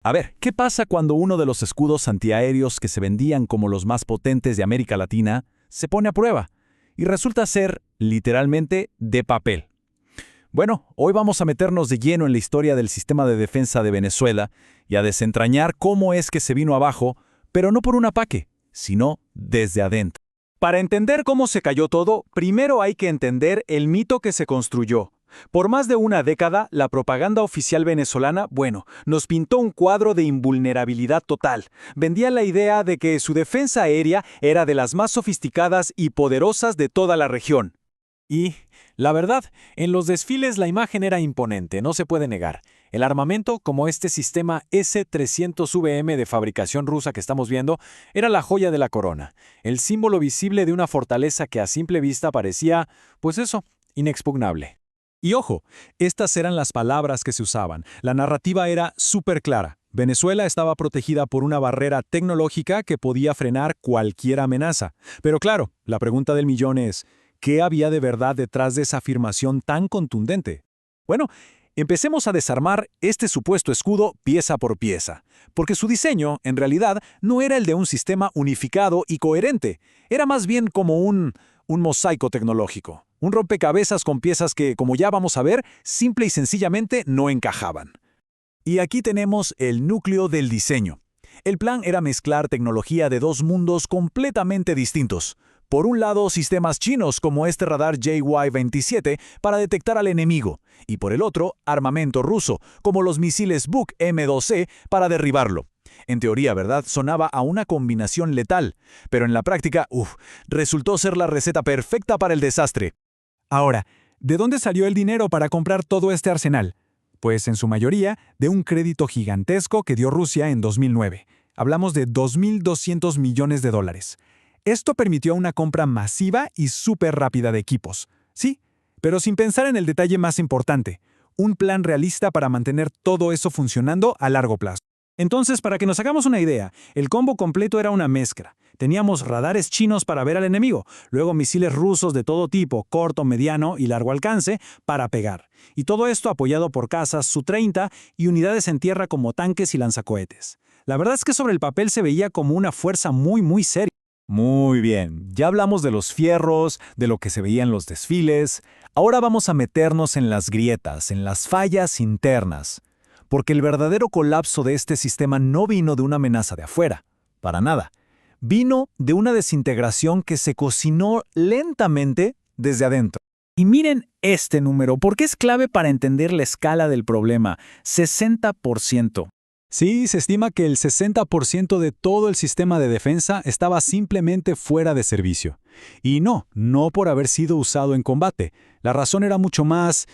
A ver, ¿qué pasa cuando uno de los escudos antiaéreos que se vendían como los más potentes de América Latina se pone a prueba y resulta ser, literalmente, de papel? Bueno, hoy vamos a meternos de lleno en la historia del sistema de defensa de Venezuela y a desentrañar cómo es que se vino abajo, pero no por un ataque, sino desde adentro. Para entender cómo se cayó todo, primero hay que entender el mito que se construyó. Por más de una década, la propaganda oficial venezolana, nos pintó un cuadro de invulnerabilidad total. Vendía la idea de que su defensa aérea era de las más sofisticadas y poderosas de toda la región. Y, la verdad, en los desfiles la imagen era imponente, no se puede negar. El armamento, como este sistema S-300VM de fabricación rusa que estamos viendo, era la joya de la corona, el símbolo visible de una fortaleza que a simple vista parecía, inexpugnable. Y ojo, estas eran las palabras que se usaban. La narrativa era súper clara. Venezuela estaba protegida por una barrera tecnológica que podía frenar cualquier amenaza. Pero claro, la pregunta del millón es, ¿qué había de verdad detrás de esa afirmación tan contundente? Bueno, empecemos a desarmar este supuesto escudo pieza por pieza, porque su diseño, en realidad, no era el de un sistema unificado y coherente, era más bien como un mosaico tecnológico, un rompecabezas con piezas que, como ya vamos a ver, simple y sencillamente no encajaban. Y aquí tenemos el núcleo del diseño. El plan era mezclar tecnología de dos mundos completamente distintos. Por un lado, sistemas chinos como este radar JY-27 para detectar al enemigo, y por el otro, armamento ruso, como los misiles Buk M2E para derribarlo. En teoría, ¿verdad? Sonaba a una combinación letal, pero en la práctica, resultó ser la receta perfecta para el desastre. Ahora, ¿de dónde salió el dinero para comprar todo este arsenal? Pues en su mayoría, de un crédito gigantesco que dio Rusia en 2009. Hablamos de 2.200 millones de dólares. Esto permitió una compra masiva y súper rápida de equipos. Sí, pero sin pensar en el detalle más importante, un plan realista para mantener todo eso funcionando a largo plazo. Entonces, para que nos hagamos una idea, el combo completo era una mezcla. Teníamos radares chinos para ver al enemigo, luego misiles rusos de todo tipo, corto, mediano y largo alcance, para pegar. Y todo esto apoyado por cazas Su-30 y unidades en tierra como tanques y lanzacohetes. La verdad es que sobre el papel se veía como una fuerza muy seria. Muy bien, ya hablamos de los fierros, de lo que se veía en los desfiles. Ahora vamos a meternos en las grietas, en las fallas internas. Porque el verdadero colapso de este sistema no vino de una amenaza de afuera, para nada. Vino de una desintegración que se cocinó lentamente desde adentro. Y miren este número, porque es clave para entender la escala del problema: 60%. Sí, se estima que el 60% de todo el sistema de defensa estaba simplemente fuera de servicio. Y no por haber sido usado en combate. La razón era mucho más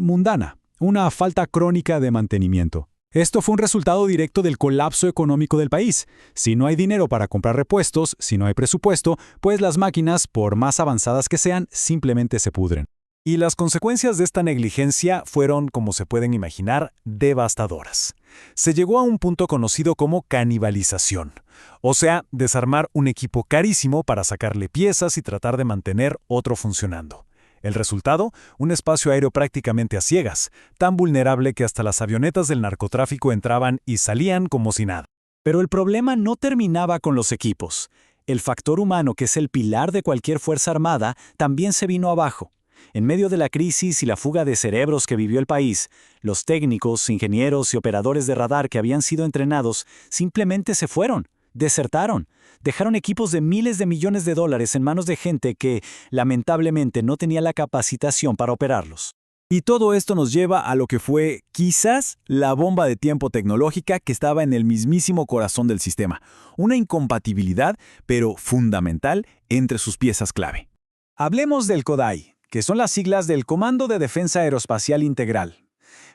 mundana, una falta crónica de mantenimiento. Esto fue un resultado directo del colapso económico del país. Si no hay dinero para comprar repuestos, si no hay presupuesto, pues las máquinas, por más avanzadas que sean, simplemente se pudren. Y las consecuencias de esta negligencia fueron, como se pueden imaginar, devastadoras. Se llegó a un punto conocido como canibalización, o sea, desarmar un equipo carísimo para sacarle piezas y tratar de mantener otro funcionando. El resultado, un espacio aéreo prácticamente a ciegas, tan vulnerable que hasta las avionetas del narcotráfico entraban y salían como si nada. Pero el problema no terminaba con los equipos. El factor humano, que es el pilar de cualquier fuerza armada, también se vino abajo. En medio de la crisis y la fuga de cerebros que vivió el país, los técnicos, ingenieros y operadores de radar que habían sido entrenados simplemente se fueron, desertaron, dejaron equipos de miles de millones de dólares en manos de gente que, lamentablemente, no tenía la capacitación para operarlos. Y todo esto nos lleva a lo que fue, quizás, la bomba de tiempo tecnológica que estaba en el mismísimo corazón del sistema. Una incompatibilidad, pero fundamental, entre sus piezas clave. Hablemos del CODAI, que son las siglas del Comando de Defensa Aeroespacial Integral.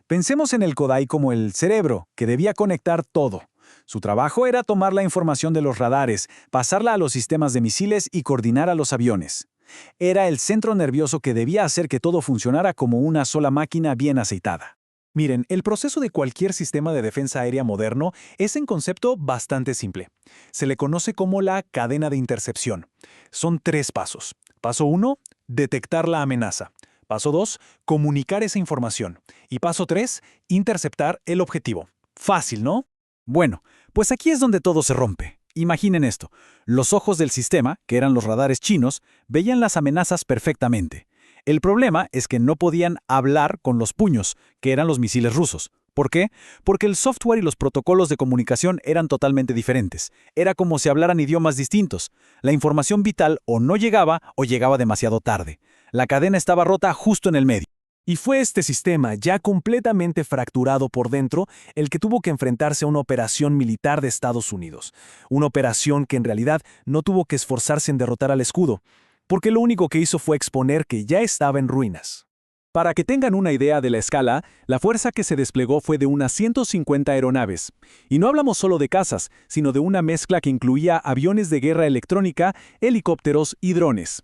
Pensemos en el CODAI como el cerebro, que debía conectar todo. Su trabajo era tomar la información de los radares, pasarla a los sistemas de misiles y coordinar a los aviones. Era el centro nervioso que debía hacer que todo funcionara como una sola máquina bien aceitada. Miren, el proceso de cualquier sistema de defensa aérea moderno es en concepto bastante simple. Se le conoce como la cadena de intercepción. Son 3 pasos. Paso 1, detectar la amenaza. Paso 2, comunicar esa información. Y paso 3, interceptar el objetivo. Fácil, ¿no? Bueno, pues aquí es donde todo se rompe. Imaginen esto. Los ojos del sistema, que eran los radares chinos, veían las amenazas perfectamente. El problema es que no podían hablar con los puños, que eran los misiles rusos. ¿Por qué? Porque el software y los protocolos de comunicación eran totalmente diferentes. Era como si hablaran idiomas distintos. La información vital o no llegaba o llegaba demasiado tarde. La cadena estaba rota justo en el medio. Y fue este sistema, ya completamente fracturado por dentro, el que tuvo que enfrentarse a una operación militar de Estados Unidos. Una operación que en realidad no tuvo que esforzarse en derrotar al escudo, porque lo único que hizo fue exponer que ya estaba en ruinas. Para que tengan una idea de la escala, la fuerza que se desplegó fue de unas 150 aeronaves. Y no hablamos solo de cazas, sino de una mezcla que incluía aviones de guerra electrónica, helicópteros y drones.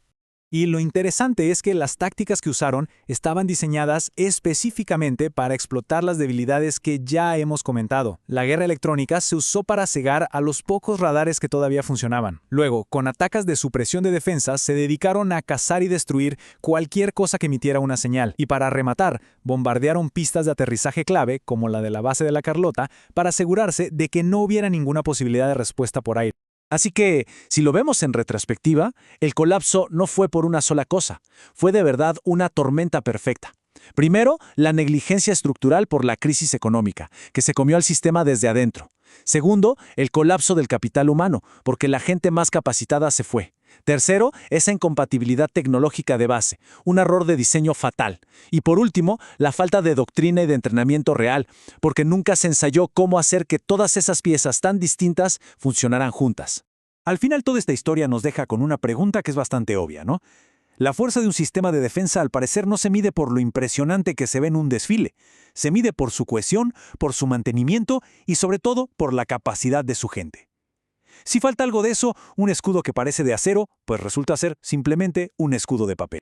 Y lo interesante es que las tácticas que usaron estaban diseñadas específicamente para explotar las debilidades que ya hemos comentado. La guerra electrónica se usó para cegar a los pocos radares que todavía funcionaban. Luego, con ataques de supresión de defensa, se dedicaron a cazar y destruir cualquier cosa que emitiera una señal. Y para rematar, bombardearon pistas de aterrizaje clave, como la de la base de la Carlota, para asegurarse de que no hubiera ninguna posibilidad de respuesta por aire. Así que, si lo vemos en retrospectiva, el colapso no fue por una sola cosa, fue de verdad una tormenta perfecta. Primero, la negligencia estructural por la crisis económica, que se comió al sistema desde adentro. Segundo, el colapso del capital humano, porque la gente más capacitada se fue. Tercero, esa incompatibilidad tecnológica de base, un error de diseño fatal. Y por último, la falta de doctrina y de entrenamiento real, porque nunca se ensayó cómo hacer que todas esas piezas tan distintas funcionaran juntas. Al final, toda esta historia nos deja con una pregunta que es bastante obvia, ¿no? La fuerza de un sistema de defensa al parecer no se mide por lo impresionante que se ve en un desfile. Se mide por su cohesión, por su mantenimiento y sobre todo por la capacidad de su gente. Si falta algo de eso, un escudo que parece de acero, pues resulta ser simplemente un escudo de papel.